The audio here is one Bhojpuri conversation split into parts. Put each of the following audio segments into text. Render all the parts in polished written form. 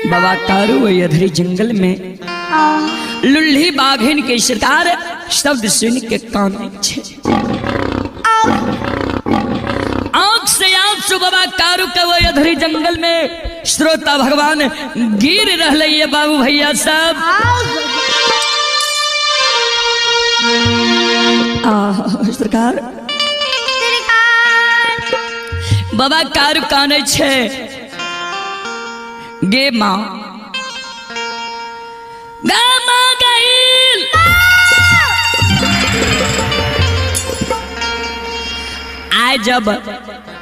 बाबा कारू अधरी जंगल में लुल्ही बाघिन के शिकार शब्द सुन के काने छे। आंख से आंसू बाबा कारू के वो अधरी जंगल में श्रोता भगवान गिर रहले ये बाबू भैया सब। सरकार बाबा कारू काने छे। गे माँ आए जब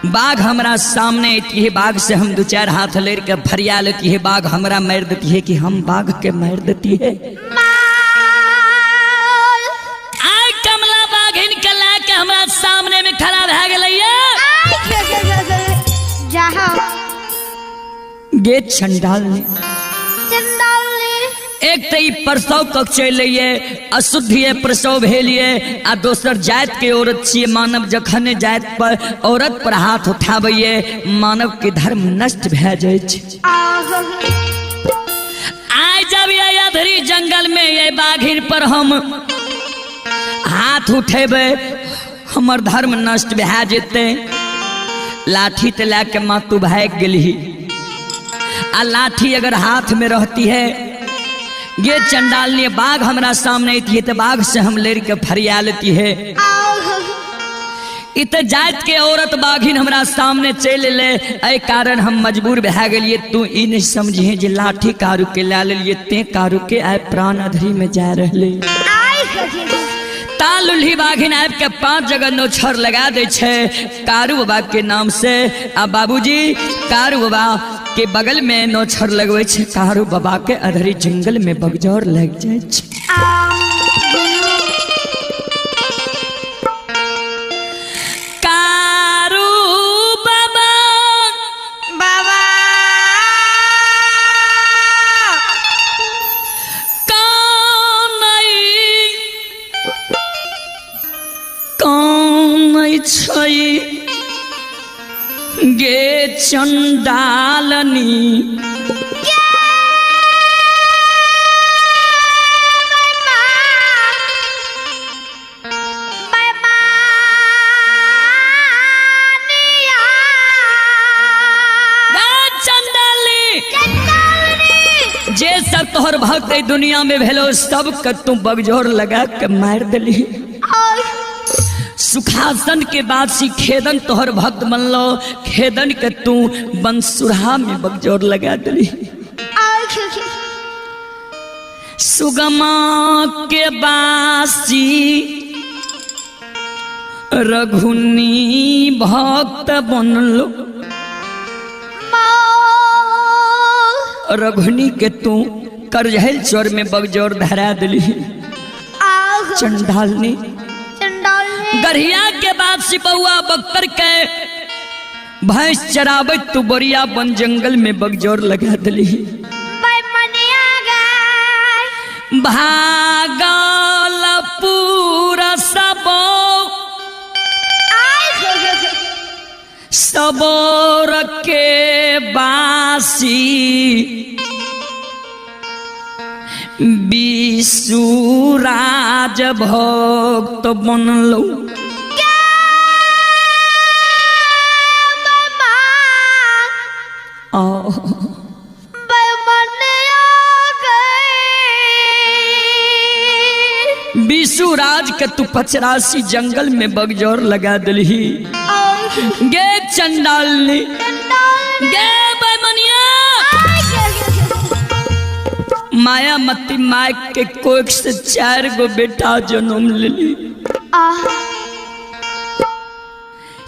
बाघ हमारा सामने है, बाघ से हम दो चार हाथ ले के फरिया लेती है, बाघ हमारा मार देती है कि हम बाघ के मार देती है। आए कमला बाघ इनके ला के हमारा सामने में खड़ा रह गई। गे चंडाल ने एक तो प्रसव कक्ष चलिए अशुद्धि प्रसव भेलिए आ दोसर जात के औरत छे। मानव जखन जात पर औरत पर हाथ उठाबैये मानव के धर्म नष्ट भे जाए। आइ जब ये अधरी जंगल में ये बाघिन पर हम हाथ उठेबे हमर धर्म नष्ट भे जेते। लाठी ते लाके मातू भाग गेली आ लाठी अगर हाथ में रहती है। ये चंडाल ने बाघ हमारा सामने थी तो बाघ से हम लेर के फरिया लेती है। इत जात के औरत बाघिन हमारा सामने चल ले ऐ कारण हम मजबूर भे गलिए। तू ई नहीं समझे जे लाठी कारू के ला लिए ते कारू के आए प्राण अधरी में जा रहे। तालुल्ही बाघिन आब के 5 जगह नोछर लगा दे छे कारू बाबा के नाम से। आ बाबूजी कारू बाबा के बगल में नोछर लगवे छे। कारू बाबा के अधरी जंगल में बगजौर लग जाए छे। कारू बाबा बाबा कौन छई गे चंडालनी जे सब तोहर भक्त दुनिया में भेलो सब के तू बगजोर लगा के मार दिली। सुखासन के बाद सी खेदन तोहर भक्त बनलो खेदन के तू बंसुरहा में बगजोर लगा दिली। सुगमा के बासी रघुनी भक्त बनलो। रघुनी के तू करजहल चोर में बगजोर धरा दिली। चंडाल ने गढ़िया के बाद सिपहुआ बख्तर के भैंस चरावे तू बोरिया बन जंगल में बगजोर लगा दिली। भागल पूरा सबोर के बासी विशुराज भक्त बनलो। विशुराज के तू 85 जंगल में बगजोर लगा दिली। गे चंडालनी गे बैमनिया माया मती माय के कोख से 4 गो बेटा जन्म लेली।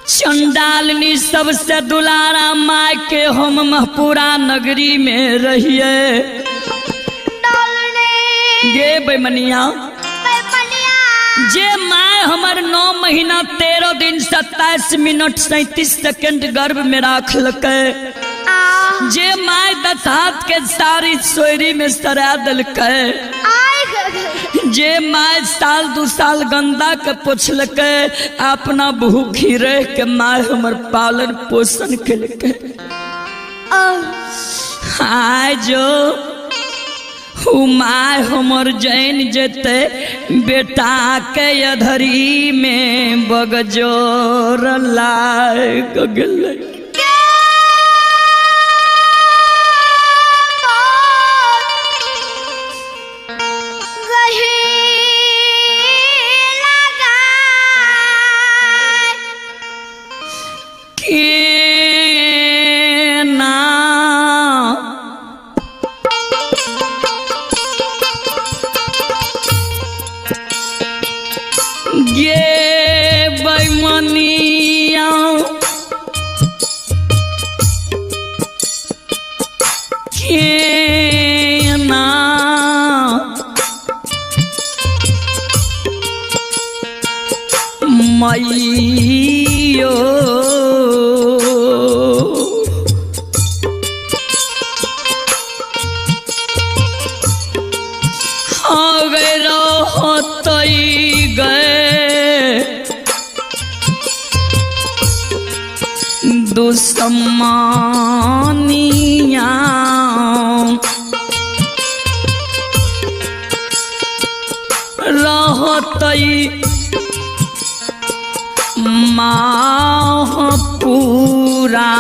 चंडालनी सबसे दुलारा माय के हम महपुरा नगरी में रहिए। गे बैमनिया जे माय हमर 9 महीना 13 दिन 27 मिनट 37 सेकंड गर्भ में राखलक। जे माय 10 हाथ के सारी सोयरी में सरा दलक। जे माय साल 2 साल गंदा के पोछलक अपना भूखी रह के माय हमर पालन पोषण केलक। आय जो माय हमर जैन जेते बेटा के अधरी में बगजोर लाग गेलै। मैयो अगर होतई गए दुश्मनिया रहतई माह पूरा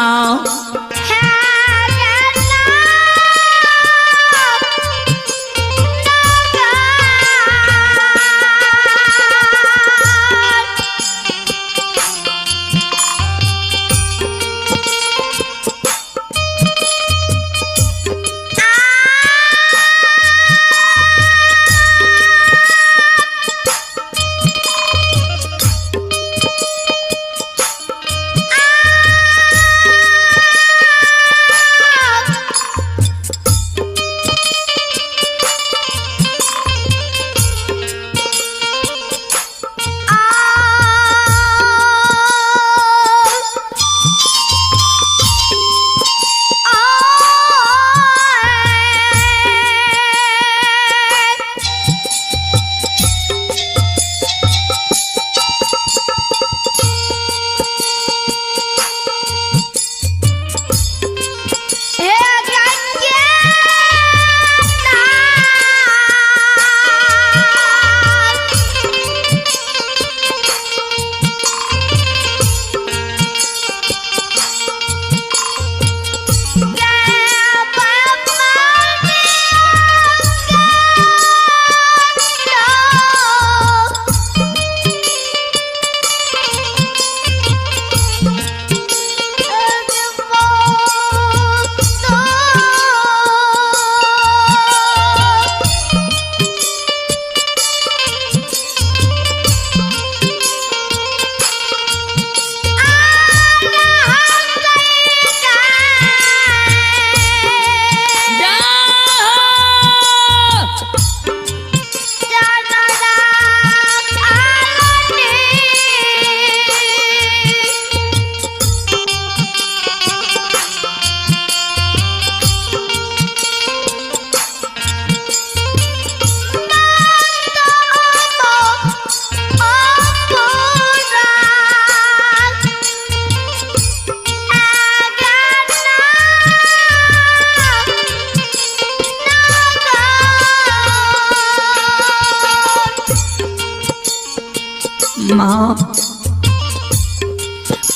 माँ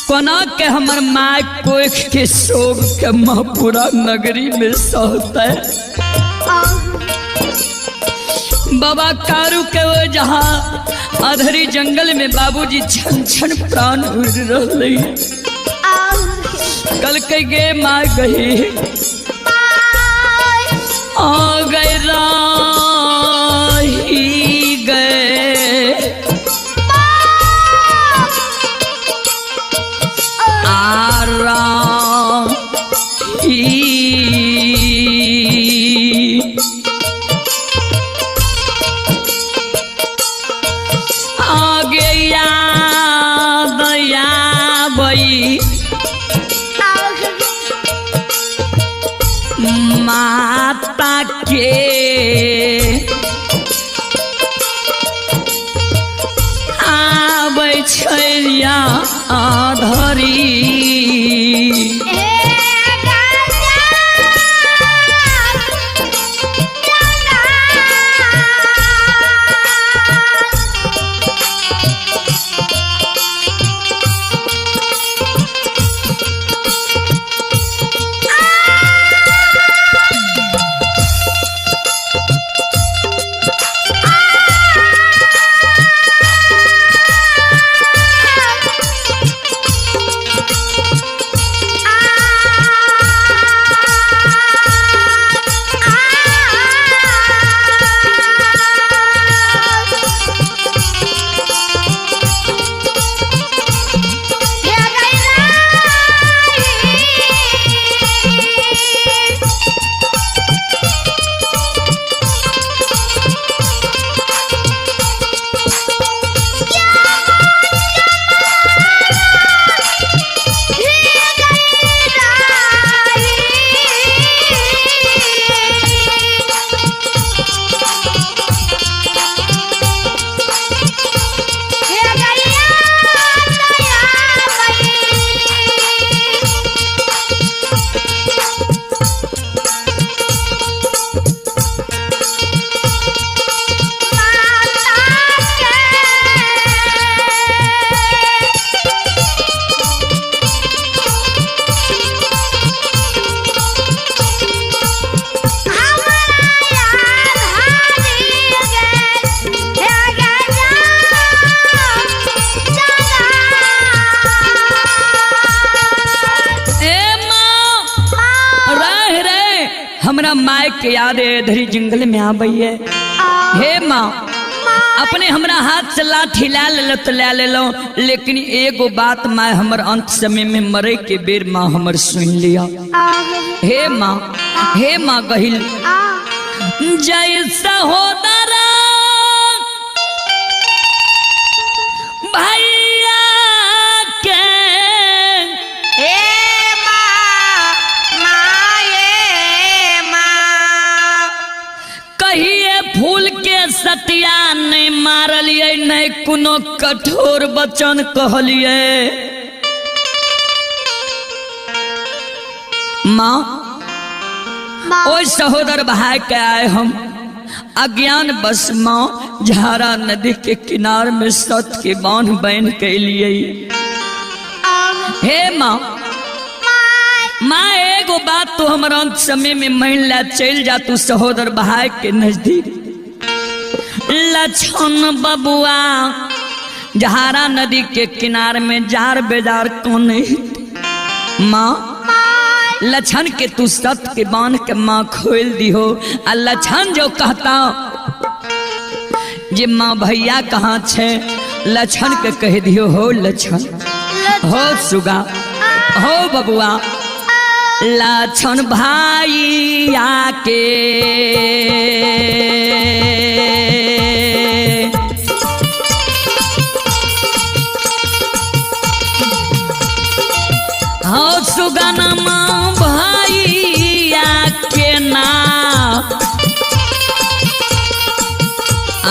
कोना के हमर माँ कोख के शोक के माँ पूरा नगरी में सहते। बाबा कारू के वो जहाँ अधरी जंगल में बाबूजी छन छन प्राण उड़ रहे कल के गे माँ गई आ गए राही गए आराम आगे याद आबई माता के आबै छैया आधरी हमरा माय के याद धरी जंगल में आ है। हे माँ अपने हमरा हाथ से लाठी ला ले तो ला ले लो, लेकिन एगो बात माँ हमर अंत समय में मरे के बेर माँ हमर सुन लिया। हे माँ गहिल जैसा होदरा भैया के कहिए फूल के सतिया नहीं मारलिए, नहीं कोनो कठोर वचन कहलिए। माँ ओ सहोदर भाई के आए हम अज्ञान बस माँ झारा नदी के किनार में सत के बांध बन के लिए। हे माँ एगो बात तो हमारा अंत समय में मान ला, चल जा तू सहोदर भाई के नजदीक। लछन बबुआ झारा नदी के किनार में जार बेजार कौन माँ लछन के तू सत के बांध के माँ खोल दी हो। आ लछन जो कहता जे माँ भैया कहाँ छे, लछन के कह दियो हो लछन हो सुगा हो बबुआ। लछन भाई आके हो सुगनमा भैया के ना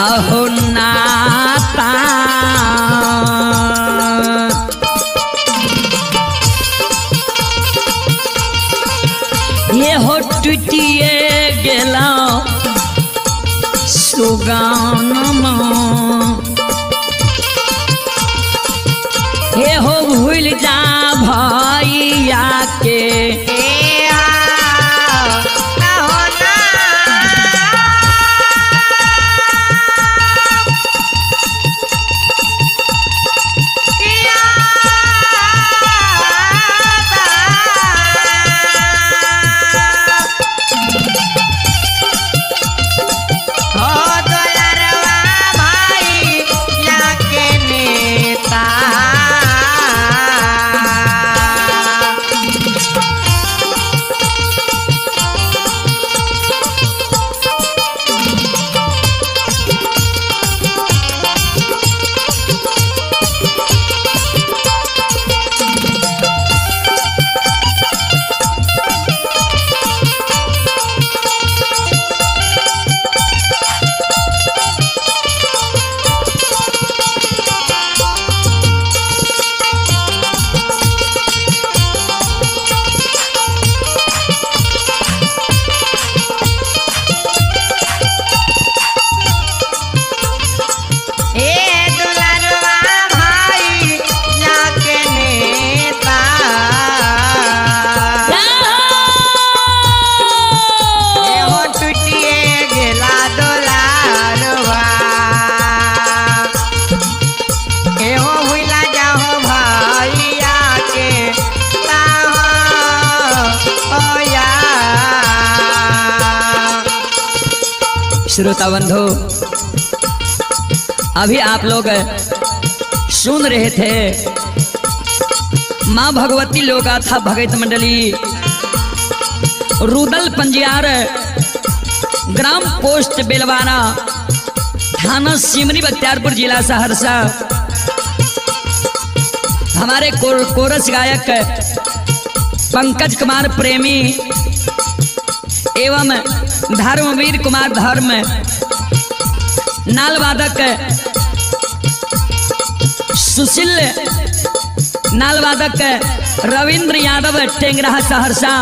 अहो नाता ये हो टूटिए गेला सुगनमा हे हो भूल जा भैया के श्रोता बंधु अभी आप लोग सुन रहे थे माँ भगवती लोगाथा भगत मंडली रुदल पंजियार ग्राम पोस्ट बेलवाना थाना सिमरी बख्तियारपुर जिला सहरसा। हमारे कोरस गायक पंकज कुमार प्रेमी एवं धर्मवीर कुमार धर्म, नाल वादक सुशील, नाल वादक रविंद्र यादव टेंगरा सहरसा,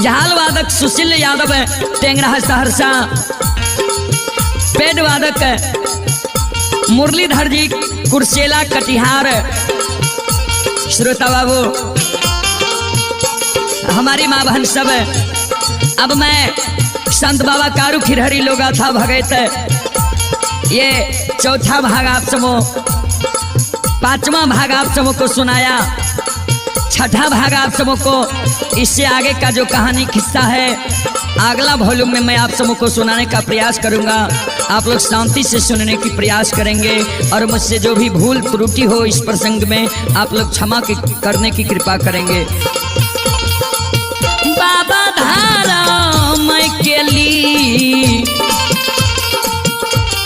झाल वादक सुशील यादव टेंगरा सहरसा, पेड वादक मुरलीधर जी कुर्सेला कटिहार। श्रोता बाबू हमारी माँ बहन सब, अब मैं संत बाबा कारू खिरहरी लोगा था भगत, ये चौथा भाग आप सबों, पांचवा भाग आप सबों को सुनाया। छठा भाग आप सबों को, इससे आगे का जो कहानी किस्सा है अगला वॉल्यूम में मैं आप सबों को सुनाने का प्रयास करूंगा। आप लोग शांति से सुनने की प्रयास करेंगे और मुझसे जो भी भूल त्रुटि हो इस प्रसंग में आप लोग क्षमा करने की कृपा करेंगे। बाबा धारा मैं के ली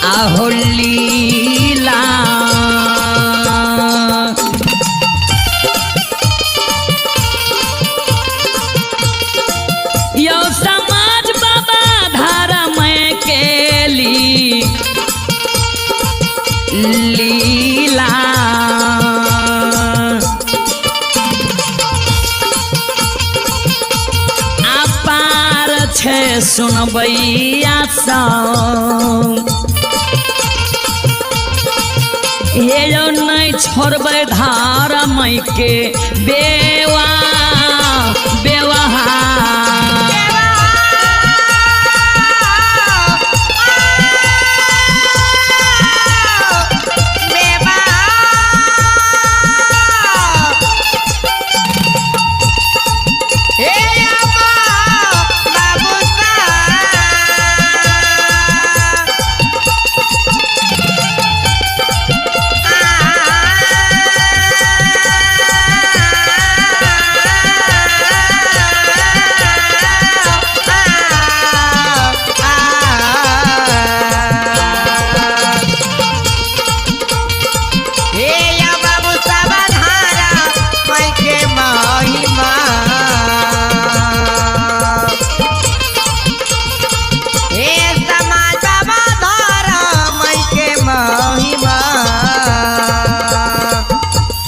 आहो लीला, यो समाज बाबा धारा मैं के ली लीला, अपार छे सुनबैया सब, हे जो नहीं छोड़बे धारा मई के बेवा बेवहार,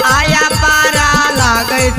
आया पारा लागे